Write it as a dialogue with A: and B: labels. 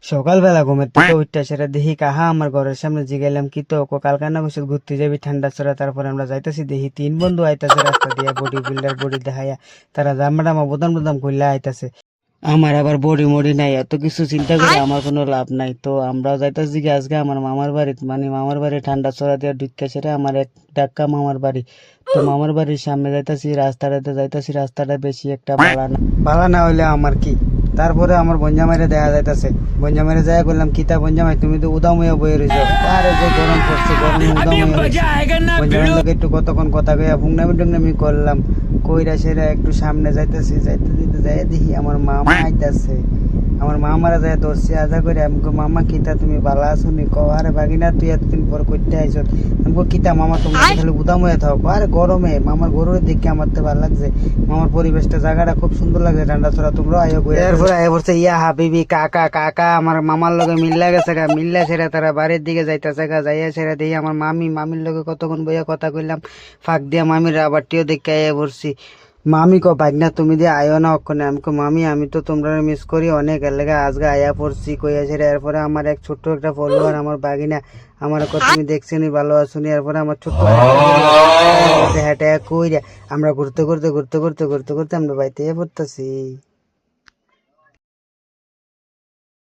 A: সকালবেলা ঘুমের থেকে উঠতে সেটা দেখি কাহা আমার ঘরের সামনে জিগাইলাম কি তো কালকানা বসে ঘুরতে যাবি ঠান্ডা ছড়া। তারপরে আমরা যাইতেছি দেখি তিন বন্ধু আইতাছে রাস্তা দিয়া বডি বিল্ডার বডি দেখাইয়া। তারা জামা টামা বোদাম বোদাম কইলা আইতাছে। আমার আবার বডি মডি নাই, এত কিছু চিন্তা করে আমার কোনো লাভ নাই। তো আমরাও যাইতেছি কি আজকে আমার মামার বাড়ি, মানে মামার বাড়ি ঠান্ডা ছড়া দিয়ে ঢুকে সেটা আমার এক ডাক্কা মামার বাড়ি। তো মামার বাড়ির সামনে যাইতাছি, রাস্তাটাতে যাইতাছি, রাস্তাটা বেশি একটা ভালো না হইলে আমার কি। তারপরে আমার বঞ্জামাইরে দেখা যাইতাছে, বঞ্জামাইরে যাই করলাম কিতা বঞ্জামাই তুমি তো উদাম হইয়া বয়ে রইছ, আরে যে গরম পড়ছে গরমে উদাম হইয়া বঞ্জামাইর লোক একটু কতক্ষণ কথা কইয়া ফুংনামি টুংনামি করলাম। কইরা সেরা একটু সামনে যাইতেছি, যাইতে দিতে যাই দেখি আমার মামা আইতাছে। আমার মামারা যায় ধরছি আজা করে, আমি মামা কিতা তুমি ভালো আছো নি? কো আরে বাগিনা তুই এতদিন পর করতে আইস। আমি কিতা মামা তুমি খালি উদাম হয়ে থাকো, আরে গরমে মামার গরুরে দেখে আমার তো ভালো লাগছে। মামার পরিবেশটা জায়গাটা খুব সুন্দর লাগছে, ঠান্ডা ছড়া তোমরা আয়ো করে। এরপরে আয় পড়ছে ইয়া হাবিবি কাকা কাকা, আমার মামার লগে মিল্লা গেছে গা, মিল্লা সেরা তারা বাড়ির দিকে যাইতেছে গা। যাইয়া সেরা দেখি আমার মামির লগে কতক্ষণ বইয়া কথা কইলাম, ফাঁক দিয়া মামির আবারটিও দেখে আইয়া পড়ছি। মামি কো ভাগনা তুমি দিয়ে আয়ো না অক্ষণে। আমি কো মামি আমি তো তোমরা মিস করি অনেক, এর লেগে আজকে আয়া পড়ছি কইয়া ছেড়ে। এরপরে আমার এক ছোট্ট একটা ফলোয়ার আমার বাগিনা আমার কো তুমি দেখছিনি ভালো আসুনি। এরপরে আমার ছোট্ট হেঁটে কইরা আমরা ঘুরতে ঘুরতে আমরা বাড়িতে পড়তেছি।